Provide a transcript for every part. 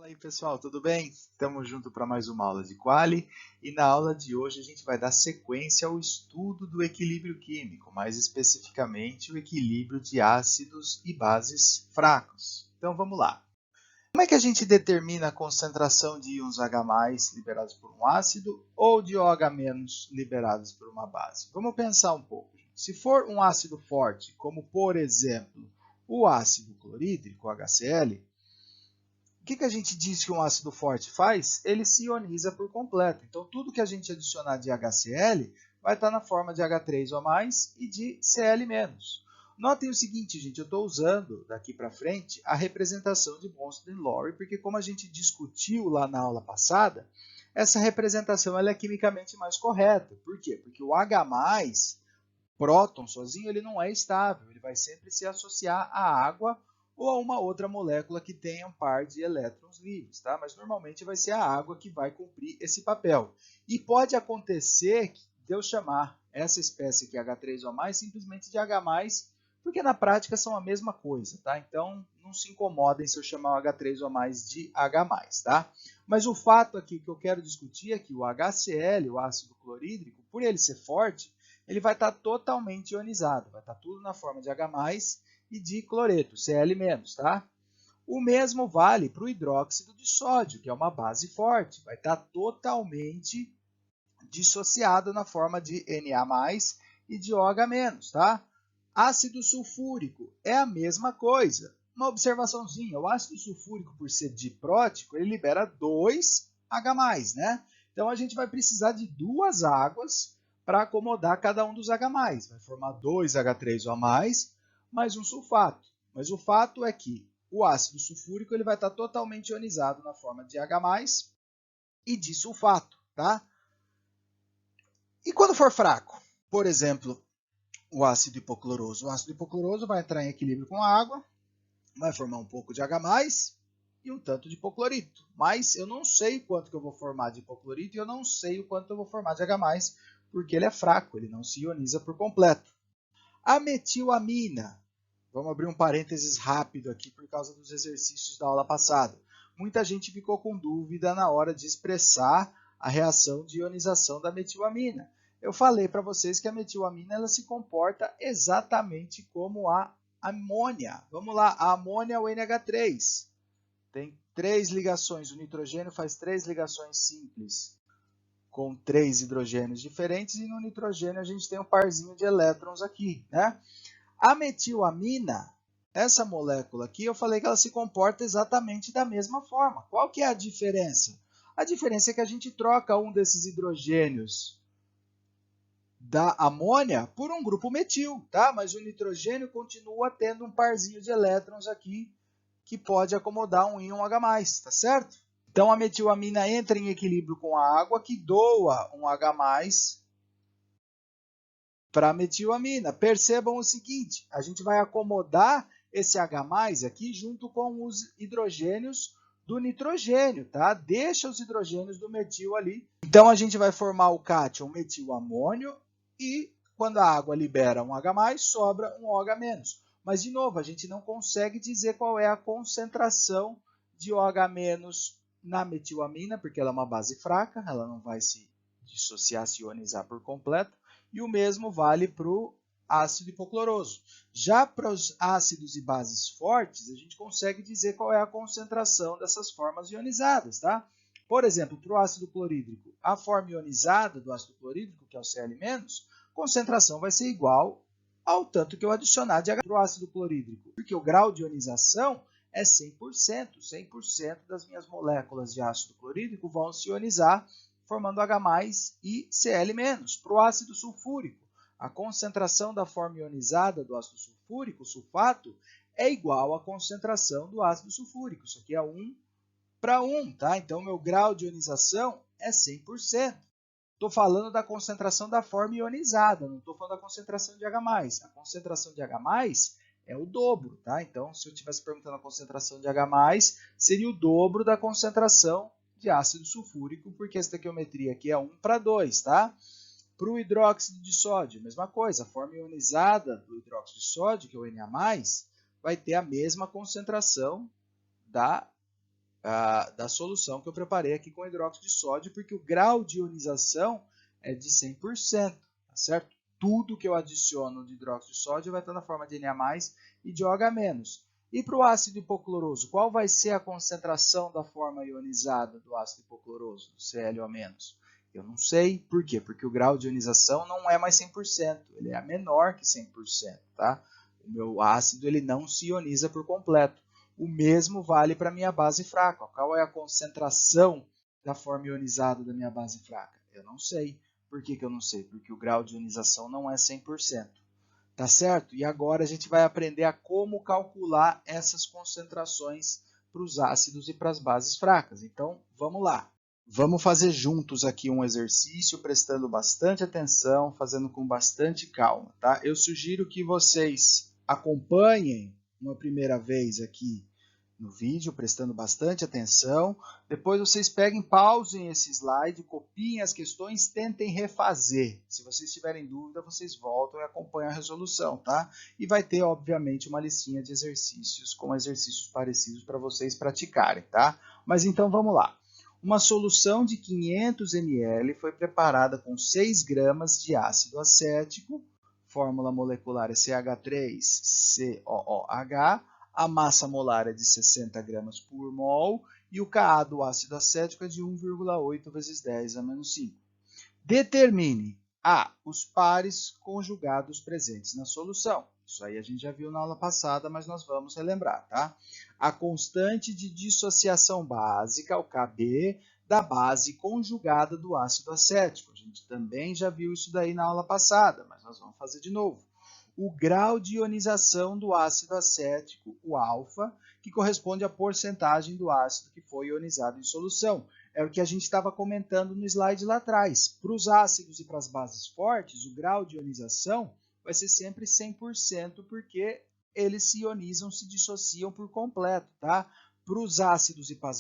Fala aí pessoal, tudo bem? Estamos juntos para mais uma aula de Quali e na aula de hoje a gente vai dar sequência ao estudo do equilíbrio químico, mais especificamente o equilíbrio de ácidos e bases fracos. Então vamos lá. Como é que a gente determina a concentração de íons H+ liberados por um ácido ou de OH- liberados por uma base? Vamos pensar um pouco. Se for um ácido forte, como por exemplo o ácido clorídrico, HCl, o que a gente diz que um ácido forte faz? Ele se ioniza por completo. Então, tudo que a gente adicionar de HCl vai estar na forma de H3O+, e de Cl-. Notem o seguinte, gente, eu estou usando daqui para frente a representação de Bronsted-Lowry, porque como a gente discutiu lá na aula passada, essa representação ela é quimicamente mais correta. Por quê? Porque o H+, próton sozinho, ele não é estável, ele vai sempre se associar à água ou a uma outra molécula que tenha um par de elétrons livres, tá? Mas normalmente vai ser a água que vai cumprir esse papel. E pode acontecer de eu chamar essa espécie aqui, H3O+, simplesmente de H+, porque na prática são a mesma coisa, tá? Então, não se incomodem se eu chamar o H3O+ de H+, tá? Mas o fato aqui que eu quero discutir é que o HCl, o ácido clorídrico, por ele ser forte, ele vai estar totalmente ionizado, vai estar tudo na forma de H+, e de cloreto, Cl-, tá? O mesmo vale para o hidróxido de sódio, que é uma base forte, vai estar totalmente dissociado na forma de Na+, e de OH-, tá? Ácido sulfúrico é a mesma coisa. Uma observaçãozinha, o ácido sulfúrico, por ser diprótico, ele libera 2H+, né? Então, a gente vai precisar de duas águas para acomodar cada um dos H+. Vai formar 2H3O+, mais um sulfato. Mas o fato é que o ácido sulfúrico ele vai estar totalmente ionizado na forma de H+, e de sulfato, tá? E quando for fraco, por exemplo, o ácido hipocloroso. O ácido hipocloroso vai entrar em equilíbrio com a água, vai formar um pouco de H+, e um tanto de hipoclorito. Mas eu não sei quanto que eu vou formar de hipoclorito e eu não sei o quanto eu vou formar de H+, porque ele é fraco, ele não se ioniza por completo. A metilamina. Vamos abrir um parênteses rápido aqui por causa dos exercícios da aula passada. Muita gente ficou com dúvida na hora de expressar a reação de ionização da metilamina. Eu falei para vocês que a metilamina ela se comporta exatamente como a amônia. Vamos lá, a amônia é o NH3. Tem 3 ligações, o nitrogênio faz 3 ligações simples com 3 hidrogênios diferentes e no nitrogênio a gente tem um parzinho de elétrons aqui, né? A metilamina, essa molécula aqui, eu falei que ela se comporta exatamente da mesma forma. Qual que é a diferença? A diferença é que a gente troca um desses hidrogênios da amônia por um grupo metil, tá? Mas o nitrogênio continua tendo um parzinho de elétrons aqui que pode acomodar um íon H+, tá certo? Então a metilamina entra em equilíbrio com a água que doa um H+ para a metilamina. Percebam o seguinte, a gente vai acomodar esse H+ aqui junto com os hidrogênios do nitrogênio, tá? Deixa os hidrogênios do metil ali. Então, a gente vai formar o cátion metilamônio e, quando a água libera um H+, sobra um OH-. Mas, de novo, a gente não consegue dizer qual é a concentração de OH- na metilamina, porque ela é uma base fraca, ela não vai se dissociar, se ionizar por completo. E o mesmo vale para o ácido hipocloroso. Já para os ácidos e bases fortes, a gente consegue dizer qual é a concentração dessas formas ionizadas, tá? Por exemplo, para o ácido clorídrico, a forma ionizada do ácido clorídrico, que é o Cl-, concentração vai ser igual ao tanto que eu adicionar de H para o ácido clorídrico, porque o grau de ionização é 100%. 100% das minhas moléculas de ácido clorídrico vão se ionizar formando H+ e Cl-. Para o ácido sulfúrico, a concentração da forma ionizada do ácido sulfúrico, sulfato, é igual à concentração do ácido sulfúrico. Isso aqui é 1 para 1, tá? Então, meu grau de ionização é 100%. Estou falando da concentração da forma ionizada, não estou falando da concentração de H+. A concentração de H+ é o dobro, tá? Então, se eu estivesse perguntando a concentração de H+, seria o dobro da concentração de ácido sulfúrico, porque a estequiometria aqui é 1 para 2, tá? Para o hidróxido de sódio, mesma coisa, a forma ionizada do hidróxido de sódio, que é o Na+, vai ter a mesma concentração da da solução que eu preparei aqui com hidróxido de sódio, porque o grau de ionização é de 100%, tá certo? Tudo que eu adiciono de hidróxido de sódio vai estar na forma de Na+, e de OH-. E para o ácido hipocloroso, qual vai ser a concentração da forma ionizada do ácido hipocloroso, do ClO-? Eu não sei. Por quê? Porque o grau de ionização não é mais 100%, ele é menor que 100%, tá? O meu ácido ele não se ioniza por completo. O mesmo vale para a minha base fraca. Qual é a concentração da forma ionizada da minha base fraca? Eu não sei. Por que eu não sei? Porque o grau de ionização não é 100%. Tá certo? E agora a gente vai aprender a como calcular essas concentrações para os ácidos e para as bases fracas. Então, vamos lá. Vamos fazer juntos aqui um exercício, prestando bastante atenção, fazendo com bastante calma, tá? Eu sugiro que vocês acompanhem uma primeira vez aqui no vídeo, prestando bastante atenção. Depois vocês peguem, pausem esse slide, copiem as questões, tentem refazer. Se vocês tiverem dúvida, vocês voltam e acompanham a resolução, tá? E vai ter, obviamente, uma listinha de exercícios com exercícios parecidos para vocês praticarem, tá? Mas então vamos lá. Uma solução de 500 ml foi preparada com 6 gramas de ácido acético, fórmula molecular é CH3COOH, a massa molar é de 60 gramas por mol e o Ka do ácido acético é de 1,8 vezes 10 a menos 5. Determine os pares conjugados presentes na solução. Isso aí a gente já viu na aula passada, mas nós vamos relembrar, tá? A constante de dissociação básica, o Kb, da base conjugada do ácido acético. A gente também já viu isso daí na aula passada, mas nós vamos fazer de novo. O grau de ionização do ácido acético, o alfa, que corresponde à porcentagem do ácido que foi ionizado em solução. É o que a gente estava comentando no slide lá atrás. Para os ácidos e para as bases fortes, o grau de ionização vai ser sempre 100%, porque eles se ionizam, se dissociam por completo, tá? Para os ácidos e para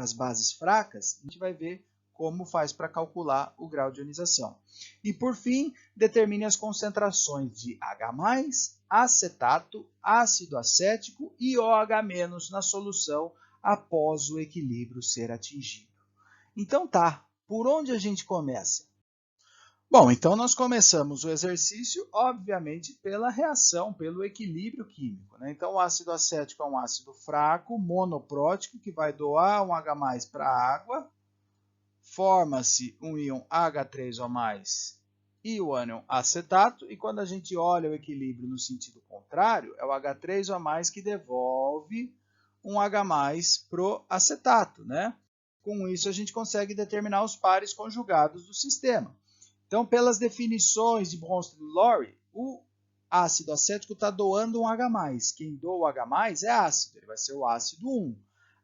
as bases fracas, a gente vai ver como faz para calcular o grau de ionização. E, por fim, determine as concentrações de H+, acetato, ácido acético e OH- na solução após o equilíbrio ser atingido. Então tá, por onde a gente começa? Bom, então nós começamos o exercício, obviamente, pela reação, pelo equilíbrio químico, né? Então o ácido acético é um ácido fraco, monoprótico, que vai doar um H+ para a água, forma-se um íon H3O+, e o ânion acetato, e quando a gente olha o equilíbrio no sentido contrário, é o H3O+, que devolve um H+ para o acetato, né? Com isso, a gente consegue determinar os pares conjugados do sistema. Então, pelas definições de Bronsted e Lowry, o ácido acético está doando um H+. Quem doa o H+ é ácido, ele vai ser o ácido 1.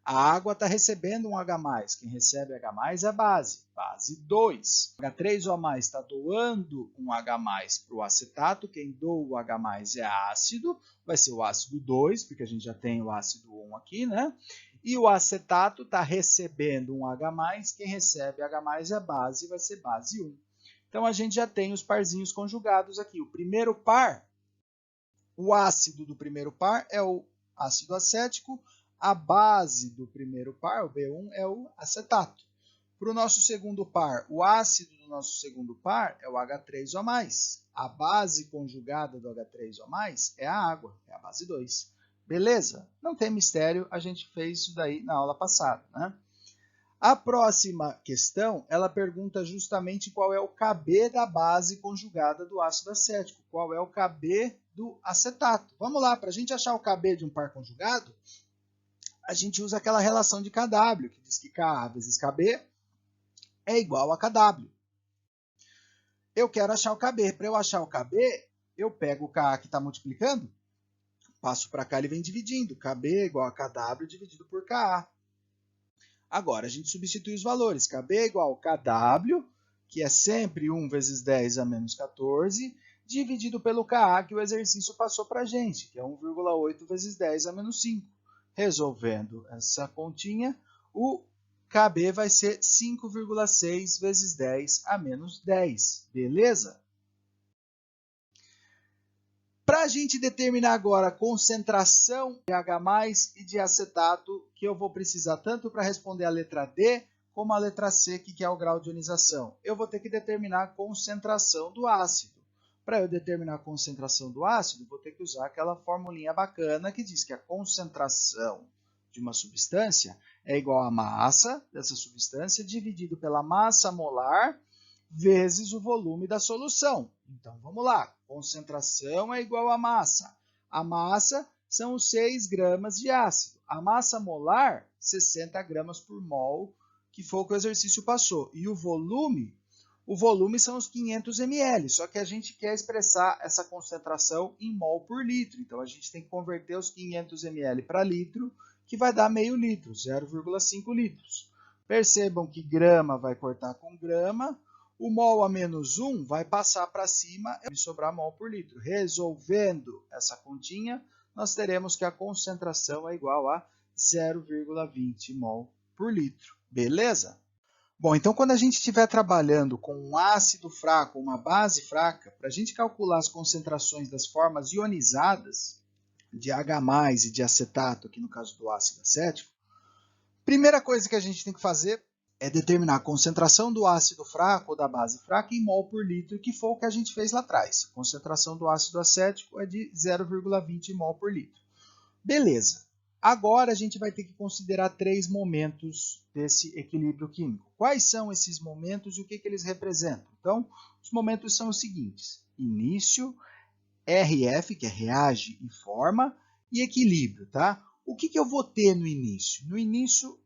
A água está recebendo um H+. Quem recebe H+ é a base, base 2. O H3O+ está doando um H+ para o acetato. Quem doa o H+ é ácido, vai ser o ácido 2, porque a gente já tem o ácido 1 aqui, né? E o acetato está recebendo um H+. Quem recebe H+ é a base, vai ser base 1. Então, a gente já tem os parzinhos conjugados aqui. O primeiro par, o ácido do primeiro par é o ácido acético, a base do primeiro par, o B1, é o acetato. Para o nosso segundo par, o ácido do nosso segundo par é o H3O+. A base conjugada do H3O+, é a água, é a base 2. Beleza? Não tem mistério, a gente fez isso daí na aula passada, né? A próxima questão, ela pergunta justamente qual é o Kb da base conjugada do ácido acético. Qual é o Kb do acetato? Vamos lá, para a gente achar o Kb de um par conjugado, a gente usa aquela relação de Kw, que diz que Ka vezes Kb é igual a Kw. Eu quero achar o Kb. Para eu achar o Kb, eu pego o Ka que está multiplicando, passo para cá, ele vem dividindo. Kb é igual a Kw dividido por Ka. Agora, a gente substitui os valores. Kb é igual a Kw, que é sempre 1 vezes 10 a menos 14, dividido pelo Ka, que o exercício passou para a gente, que é 1,8 vezes 10 a menos 5. Resolvendo essa continha, o Kb vai ser 5,6 vezes 10 a menos 10. Beleza? Para a a gente determinar agora a concentração de H+ e de acetato, que eu vou precisar tanto para responder a letra D, como a letra C, que é o grau de ionização. Eu vou ter que determinar a concentração do ácido. Para eu determinar a concentração do ácido, vou ter que usar aquela formulinha bacana que diz que a concentração de uma substância é igual à massa dessa substância dividido pela massa molar vezes o volume da solução. Então, vamos lá. Concentração é igual a massa. A massa são os 6 gramas de ácido. A massa molar, 60 gramas por mol, que foi o que o exercício passou. E o volume são os 500 ml, só que a gente quer expressar essa concentração em mol por litro. Então, a gente tem que converter os 500 ml para litro, que vai dar meio litro, 0,5 litros. Percebam que grama vai cortar com grama, o mol a menos 1 vai passar para cima e sobrar mol por litro. Resolvendo essa continha, nós teremos que a concentração é igual a 0,20 mol por litro. Beleza? Bom, então quando a gente estiver trabalhando com um ácido fraco, uma base fraca, para a gente calcular as concentrações das formas ionizadas de H+ e de acetato, aqui no caso do ácido acético, primeira coisa que a gente tem que fazer é determinar a concentração do ácido fraco ou da base fraca em mol por litro, que foi o que a gente fez lá atrás. A concentração do ácido acético é de 0,20 mol por litro. Beleza. Agora a gente vai ter que considerar 3 momentos desse equilíbrio químico. Quais são esses momentos e o que eles representam? Então, os momentos são os seguintes: início, RF, que é reage e forma, e equilíbrio, tá? O que eu vou ter no início? No início,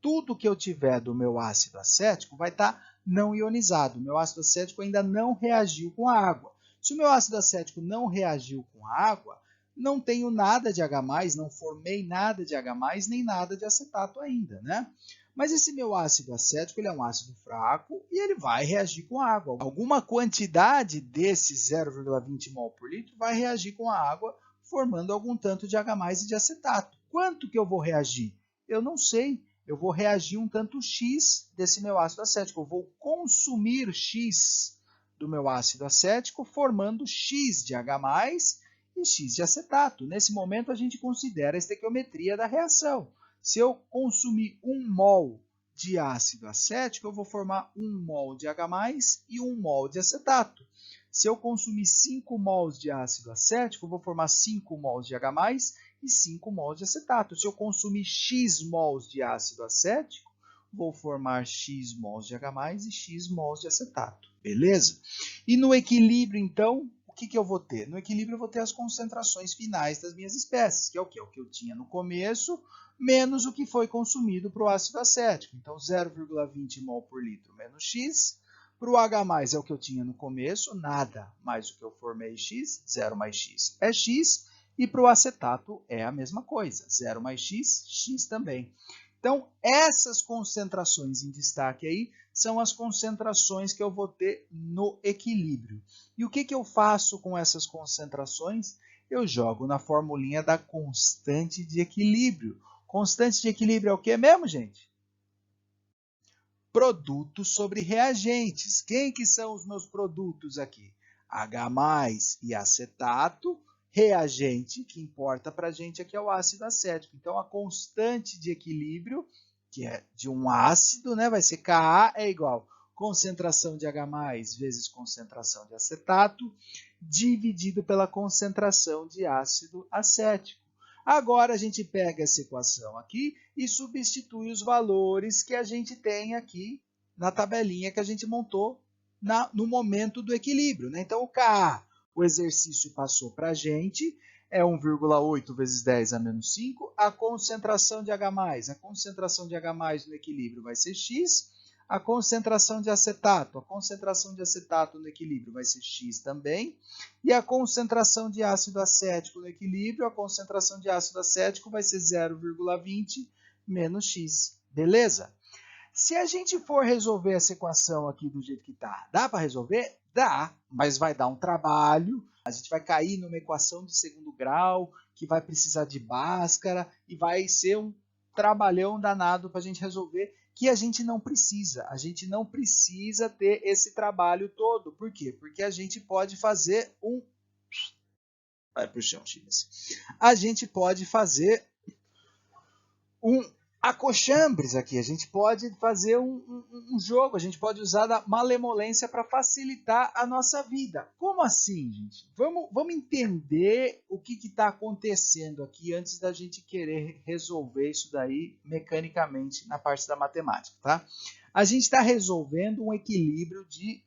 tudo que eu tiver do meu ácido acético vai estar não ionizado. O meu ácido acético ainda não reagiu com a água. Se o meu ácido acético não reagiu com a água, não tenho nada de H+, não formei nada de H+, nem nada de acetato ainda, né? Mas esse meu ácido acético ele é um ácido fraco e ele vai reagir com a água. Alguma quantidade desse 0,20 mol por litro vai reagir com a água, formando algum tanto de H+ e de acetato. Quanto que eu vou reagir? Eu não sei. Eu vou reagir um tanto X desse meu ácido acético. Eu vou consumir X do meu ácido acético, formando X de H+ e X de acetato. Nesse momento, a gente considera a estequiometria da reação. Se eu consumir 1 mol de ácido acético, eu vou formar 1 mol de H+ e 1 mol de acetato. Se eu consumir 5 mols de ácido acético, eu vou formar 5 mols de H+ e 5 mols de acetato. Se eu consumir X mols de ácido acético, vou formar X mols de H+ e X mols de acetato. Beleza? E no equilíbrio, então, o que eu vou ter? No equilíbrio, eu vou ter as concentrações finais das minhas espécies, que é o quê? O que eu tinha no começo, menos o que foi consumido para o ácido acético. Então, 0,20 mol por litro menos X. Para o H+ é o que eu tinha no começo, nada mais o que eu formei X, 0 mais X é X. E para o acetato é a mesma coisa, 0 mais X, X também. Então, essas concentrações em destaque aí são as concentrações que eu vou ter no equilíbrio. E o que eu faço com essas concentrações? Eu jogo na formulinha da constante de equilíbrio. Constante de equilíbrio é o que mesmo, gente? Produtos sobre reagentes. Quem que são os meus produtos aqui? H+ e acetato. Reagente, que importa para a gente aqui é o ácido acético. Então, a constante de equilíbrio, que é de um ácido, né, vai ser Ka é igual concentração de H+ vezes concentração de acetato, dividido pela concentração de ácido acético. Agora, a gente pega essa equação aqui e substitui os valores que a gente tem aqui na tabelinha que a gente montou no momento do equilíbrio, né? Então, o Ka, o exercício passou para a gente, é 1,8 vezes 10 a menos 5. A concentração de H+, a concentração de H+ no equilíbrio vai ser X. A concentração de acetato no equilíbrio vai ser X também. E a concentração de ácido acético no equilíbrio, a concentração de ácido acético vai ser 0,20 menos X. Beleza? Se a gente for resolver essa equação aqui do jeito que está, dá para resolver? Dá, mas vai dar um trabalho. A gente vai cair numa equação de segundo grau, que vai precisar de Bhaskara, e vai ser um trabalhão danado para a gente resolver, que a gente não precisa. A gente não precisa ter esse trabalho todo. Por quê? Porque a gente pode fazer um vai para o chão, X. A gente pode fazer um acochambres aqui, a gente pode fazer um jogo, a gente pode usar da malemolência para facilitar a nossa vida. Como assim, gente? Vamos entender o que está acontecendo aqui antes da gente querer resolver isso daí mecanicamente na parte da matemática, tá? A gente está resolvendo um equilíbrio de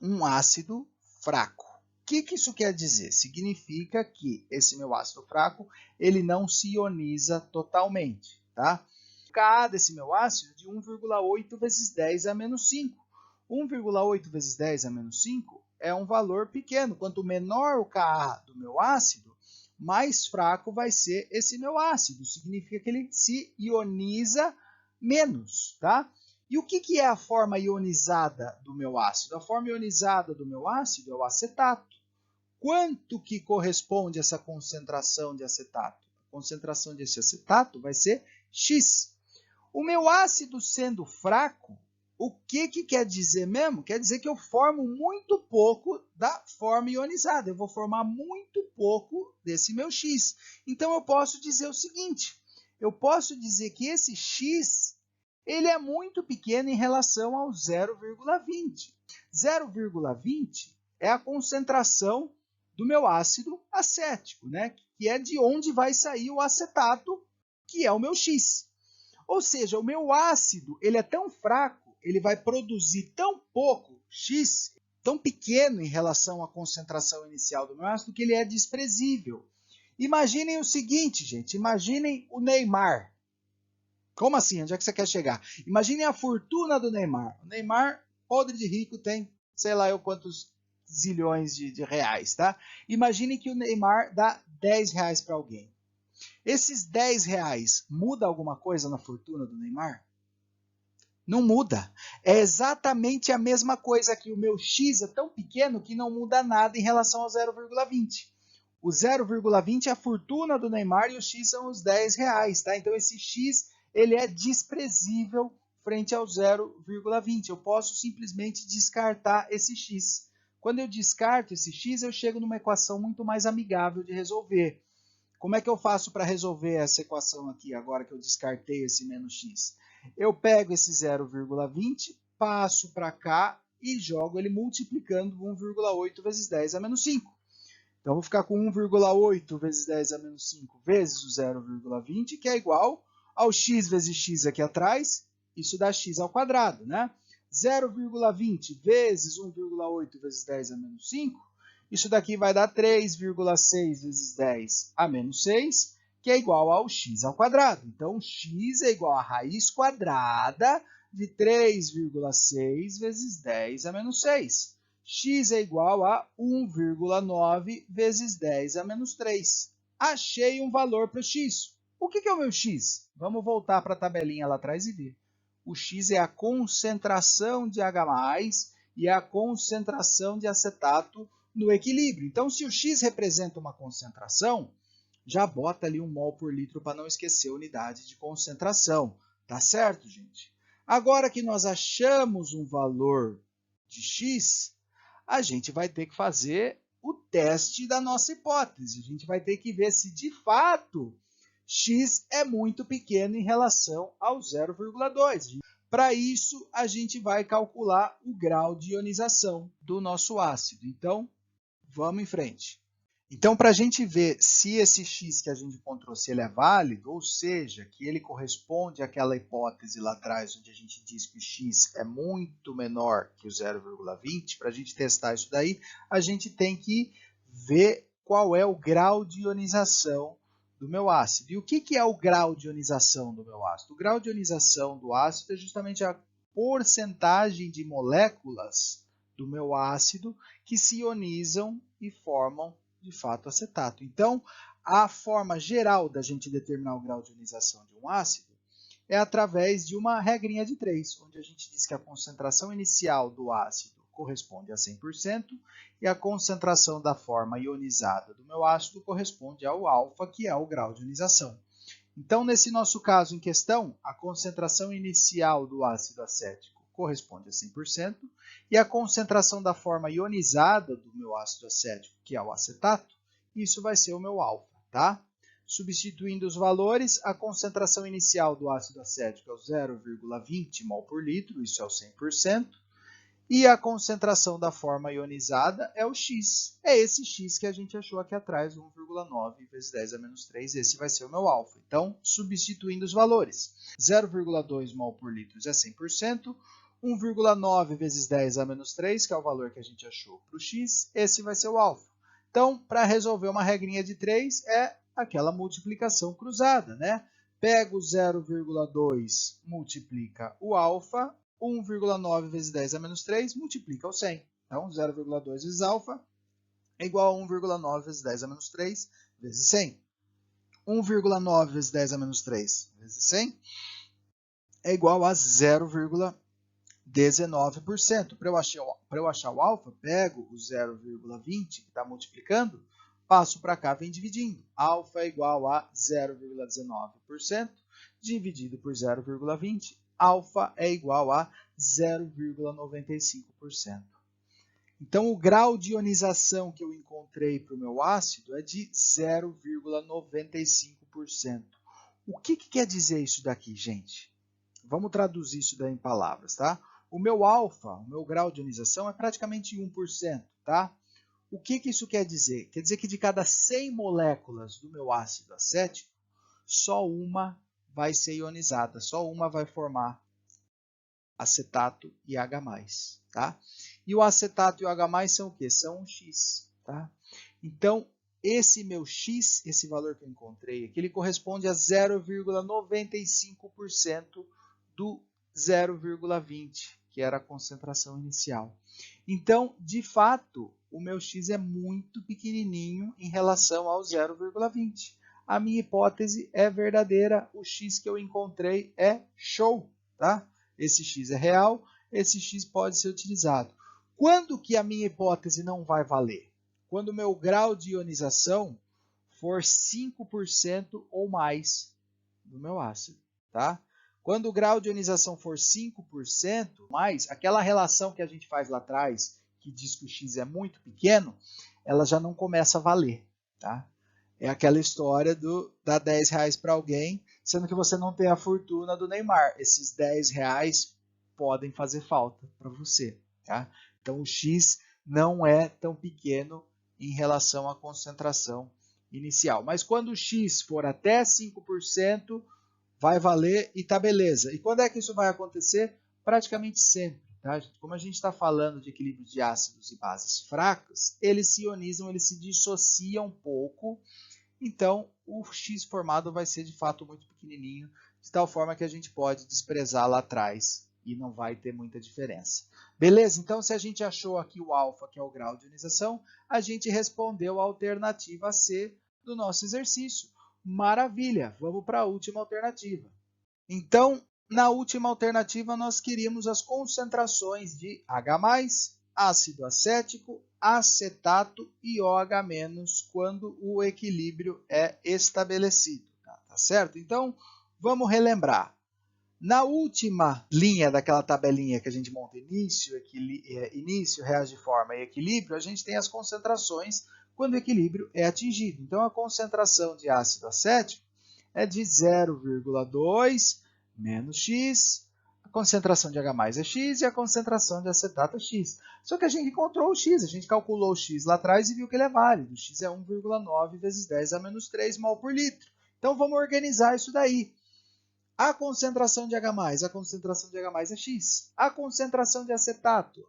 um ácido fraco. O que isso quer dizer? Significa que esse meu ácido fraco ele não se ioniza totalmente. Tá? O Ka desse meu ácido é de 1,8 vezes 10 a menos 5. 1,8 vezes 10 a menos 5 é um valor pequeno. Quanto menor o Ka do meu ácido, mais fraco vai ser esse meu ácido. Significa que ele se ioniza menos. Tá? E o que é a forma ionizada do meu ácido? A forma ionizada do meu ácido é o acetato. Quanto que corresponde essa concentração de acetato? A concentração desse acetato vai ser X. O meu ácido sendo fraco, o que quer dizer mesmo? Quer dizer que eu formo muito pouco da forma ionizada. Eu vou formar muito pouco desse meu X. Então, eu posso dizer o seguinte. Eu posso dizer que esse X ele é muito pequeno em relação ao 0,20. 0,20 é a concentração do meu ácido acético, né? Que é de onde vai sair o acetato, que é o meu X. Ou seja, o meu ácido ele é tão fraco, ele vai produzir tão pouco X, tão pequeno em relação à concentração inicial do meu ácido, que ele é desprezível. Imaginem o seguinte, gente, imaginem o Neymar. Como assim? Onde é que você quer chegar? Imaginem a fortuna do Neymar. O Neymar, podre de rico, tem sei lá eu quantos zilhões de reais, tá? Imagine que o Neymar dá 10 reais para alguém. Esses 10 reais muda alguma coisa na fortuna do Neymar? Não muda. É exatamente a mesma coisa que o meu X é tão pequeno que não muda nada em relação ao 0,20. O 0,20 é a fortuna do Neymar e o X são os 10 reais, tá? Então esse X ele é desprezível frente ao 0,20. Eu posso simplesmente descartar esse X. Quando eu descarto esse x, eu chego numa equação muito mais amigável de resolver. Como é que eu faço para resolver essa equação aqui, agora que eu descartei esse menos x? Eu pego esse 0,20, passo para cá e jogo ele multiplicando 1,8 vezes 10 a menos 5. Então, eu vou ficar com 1,8 vezes 10 a menos 5 vezes o 0,20, que é igual ao x vezes x aqui atrás, isso dá x ao quadrado, né? 0,20 vezes 1,8 vezes 10 a menos 5, isso daqui vai dar 3,6 vezes 10 a menos 6, que é igual ao x ao quadrado. Então, x é igual a raiz quadrada de 3,6 vezes 10 a menos 6. X é igual a 1,9 vezes 10 a menos 3. Achei um valor para o x. O que é o meu x? Vamos voltar para a tabelinha lá atrás e ver. O x é a concentração de H+, e a concentração de acetato no equilíbrio. Então, se o x representa uma concentração, já bota ali 1 mol por litro para não esquecer a unidade de concentração. Tá certo, gente? Agora que nós achamos um valor de x, a gente vai ter que fazer o teste da nossa hipótese. A gente vai ter que ver se, de fato, x é muito pequeno em relação ao 0,2. Para isso, a gente vai calcular o grau de ionização do nosso ácido. Então, vamos em frente. Então, para a gente ver se esse x que a gente encontrou se ele é válido, ou seja, que ele corresponde àquela hipótese lá atrás, onde a gente diz que o x é muito menor que o 0,20, para a gente testar isso daí, a gente tem que ver qual é o grau de ionização do meu ácido. E o que é o grau de ionização do meu ácido? O grau de ionização do ácido é justamente a porcentagem de moléculas do meu ácido que se ionizam e formam, de fato, acetato. Então, a forma geral da gente determinar o grau de ionização de um ácido é através de uma regrinha de 3, onde a gente diz que a concentração inicial do ácido corresponde a 100% e a concentração da forma ionizada do meu ácido corresponde ao alfa, que é o grau de ionização. Então, nesse nosso caso em questão, a concentração inicial do ácido acético corresponde a 100% e a concentração da forma ionizada do meu ácido acético, que é o acetato, isso vai ser o meu alfa, tá? Substituindo os valores, a concentração inicial do ácido acético é o 0,20 mol por litro, isso é o 100%. E a concentração da forma ionizada é o X. É esse X que a gente achou aqui atrás, 1,9 vezes 10 a menos 3. Esse vai ser o meu alfa. Então, substituindo os valores. 0,2 mol por litro é 100%. 1,9 vezes 10 a menos 3, que é o valor que a gente achou para o X, esse vai ser o alfa. Então, para resolver uma regrinha de 3, é aquela multiplicação cruzada, né? Pega o 0,2, multiplica o alfa, 1,9 vezes 10 a menos 3, multiplica o 100. Então, 0,2 vezes alfa é igual a 1,9 vezes 10 a menos 3 vezes 100. 1,9 vezes 10 a menos 3 vezes 100 é igual a 0,19%. Para eu achar o alfa, pego o 0,20 que está multiplicando, passo para cá, vem dividindo. Alfa é igual a 0,19% dividido por 0,20. Alfa é igual a 0,95%. Então, o grau de ionização que eu encontrei para o meu ácido é de 0,95%. O que quer dizer isso daqui, gente? Vamos traduzir isso daí em palavras, tá? O meu alfa, o meu grau de ionização é praticamente 1%, tá? O que isso quer dizer? Quer dizer que de cada 100 moléculas do meu ácido acético, só uma vai ser ionizada, só uma vai formar acetato e H+, tá? E o acetato e o H+ são o quê? São um X, tá? Então, esse meu X, esse valor que eu encontrei aqui, ele corresponde a 0,95% do 0,20, que era a concentração inicial. Então, de fato, o meu X é muito pequenininho em relação ao 0,20. A minha hipótese é verdadeira, o X que eu encontrei é show, tá? Esse X é real, esse X pode ser utilizado. Quando que a minha hipótese não vai valer? Quando o meu grau de ionização for 5% ou mais do meu ácido, tá? Quando o grau de ionização for 5% mais, aquela relação que a gente faz lá atrás, que diz que o X é muito pequeno, ela já não começa a valer, tá? É aquela história do dar 10 reais para alguém, sendo que você não tem a fortuna do Neymar. Esses 10 reais podem fazer falta para você, tá? Então, o X não é tão pequeno em relação à concentração inicial. Mas quando o X for até 5%, vai valer e tá beleza. E quando é que isso vai acontecer? Praticamente sempre. Tá? Como a gente está falando de equilíbrio de ácidos e bases fracas, eles se ionizam, eles se dissociam um pouco. Então, o X formado vai ser de fato muito pequenininho, de tal forma que a gente pode desprezar lá atrás e não vai ter muita diferença. Beleza? Então, se a gente achou aqui o alfa, que é o grau de ionização, a gente respondeu a alternativa C do nosso exercício. Maravilha! Vamos para a última alternativa. Então, na última alternativa, nós queríamos as concentrações de H+, ácido acético, acetato e OH- quando o equilíbrio é estabelecido. Tá certo? Então, vamos relembrar. Na última linha daquela tabelinha que a gente monta início, reagiforma e equilíbrio, a gente tem as concentrações quando o equilíbrio é atingido. Então, a concentração de ácido acético é de 0,2 menos X, a concentração de H+ é X e a concentração de acetato é X. Só que a gente encontrou o X, a gente calculou o X lá atrás e viu que ele é válido. O X é 1,9 vezes 10 a menos 3 mol por litro. Então, vamos organizar isso daí. A concentração de H+, a concentração de H+ é X. A concentração de acetato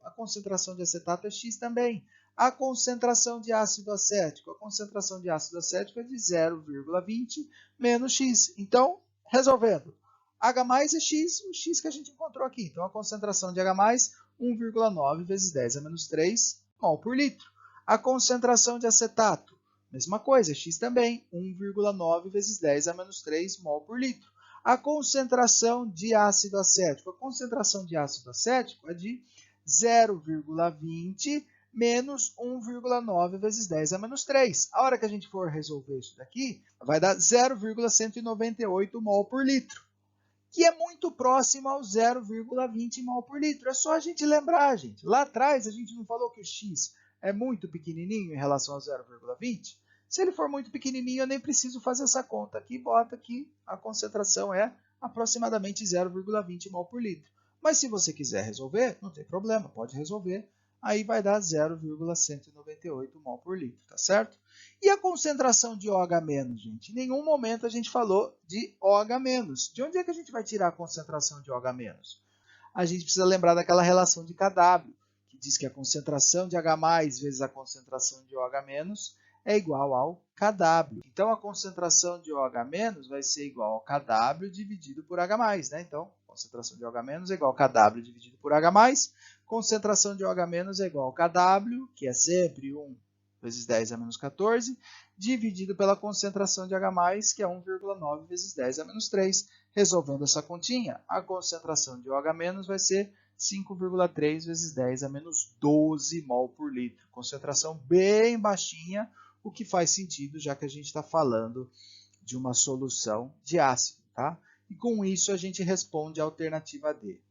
é X também. A concentração de ácido acético, a concentração de ácido acético é de 0,20 menos X. Então, resolvendo, H+ é X, o X que a gente encontrou aqui. Então, a concentração de H+, 1,9 vezes 10 a menos 3 mol por litro. A concentração de acetato, mesma coisa, X também, 1,9 vezes 10 a menos 3 mol por litro. A concentração de ácido acético. A concentração de ácido acético é de 0,20 menos 1,9 vezes 10 a menos 3. A hora que a gente for resolver isso daqui, vai dar 0,198 mol por litro, que é muito próximo ao 0,20 mol por litro. É só a gente lembrar, gente. Lá atrás, a gente não falou que o X é muito pequenininho em relação ao 0,20? Se ele for muito pequenininho, eu nem preciso fazer essa conta. Aqui bota que a concentração é aproximadamente 0,20 mol por litro. Mas se você quiser resolver, não tem problema, pode resolver. Aí vai dar 0,198 mol por litro, tá certo? E a concentração de OH-, gente? Em nenhum momento a gente falou de OH-. De onde é que a gente vai tirar a concentração de OH-? A gente precisa lembrar daquela relação de Kw, que diz que a concentração de H+ vezes a concentração de OH- é igual ao Kw. Então, a concentração de OH- vai ser igual ao Kw dividido por H+, né? Então, concentração de OH- é igual ao Kw dividido por H+. Concentração de OH- é igual ao Kw, que é sempre 1 vezes 10 a menos 14, dividido pela concentração de H+, que é 1,9 vezes 10 a menos 3. Resolvendo essa continha, a concentração de OH- vai ser 5,3 vezes 10 a menos 12 mol por litro. Concentração bem baixinha, o que faz sentido, já que a gente está falando de uma solução de ácido, tá? E com isso a gente responde a alternativa D.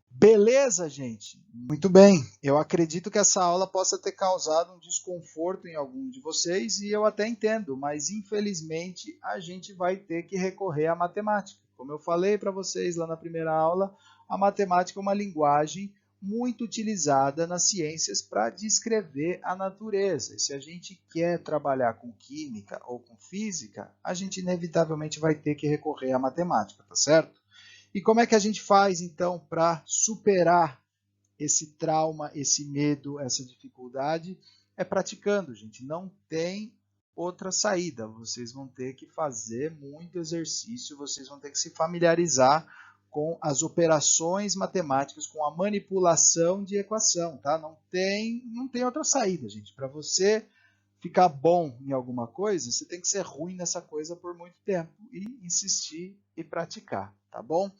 Beleza, gente? Muito bem. Eu acredito que essa aula possa ter causado um desconforto em algum de vocês e eu até entendo, mas infelizmente a gente vai ter que recorrer à matemática. Como eu falei para vocês lá na primeira aula, a matemática é uma linguagem muito utilizada nas ciências para descrever a natureza. E se a gente quer trabalhar com química ou com física, a gente inevitavelmente vai ter que recorrer à matemática, tá certo? E como é que a gente faz, então, para superar esse trauma, esse medo, essa dificuldade? É praticando, gente. Não tem outra saída. Vocês vão ter que fazer muito exercício, vocês vão ter que se familiarizar com as operações matemáticas, com a manipulação de equação, tá? Não tem outra saída, gente. Para você ficar bom em alguma coisa, você tem que ser ruim nessa coisa por muito tempo e insistir e praticar, tá bom?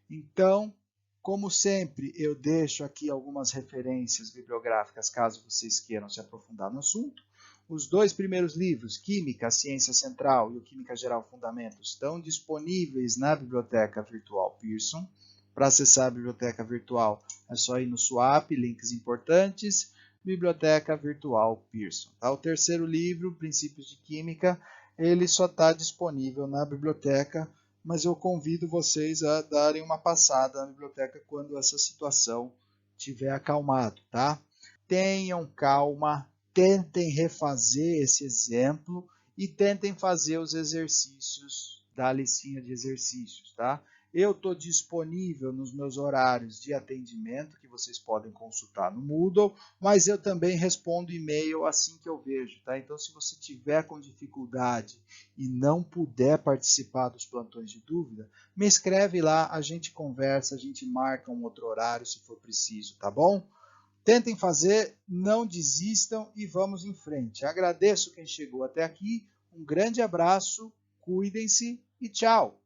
Então, como sempre, eu deixo aqui algumas referências bibliográficas caso vocês queiram se aprofundar no assunto. Os 2 primeiros livros, Química, Ciência Central e o Química Geral Fundamentos, estão disponíveis na Biblioteca Virtual Pearson. Para acessar a Biblioteca Virtual, é só ir no SWAP, links importantes, Biblioteca Virtual Pearson. Tá? O terceiro livro, Princípios de Química, ele só está disponível na biblioteca, mas eu convido vocês a darem uma passada na biblioteca quando essa situação tiver acalmado, tá? Tenham calma, tentem refazer esse exemplo e tentem fazer os exercícios da listinha de exercícios, tá? Eu estou disponível nos meus horários de atendimento, que vocês podem consultar no Moodle, mas eu também respondo e-mail assim que eu vejo, tá? Então, se você tiver com dificuldade e não puder participar dos plantões de dúvida, me escreve lá, a gente conversa, a gente marca um outro horário se for preciso, tá bom? Tentem fazer, não desistam e vamos em frente. Agradeço quem chegou até aqui, um grande abraço, cuidem-se e tchau!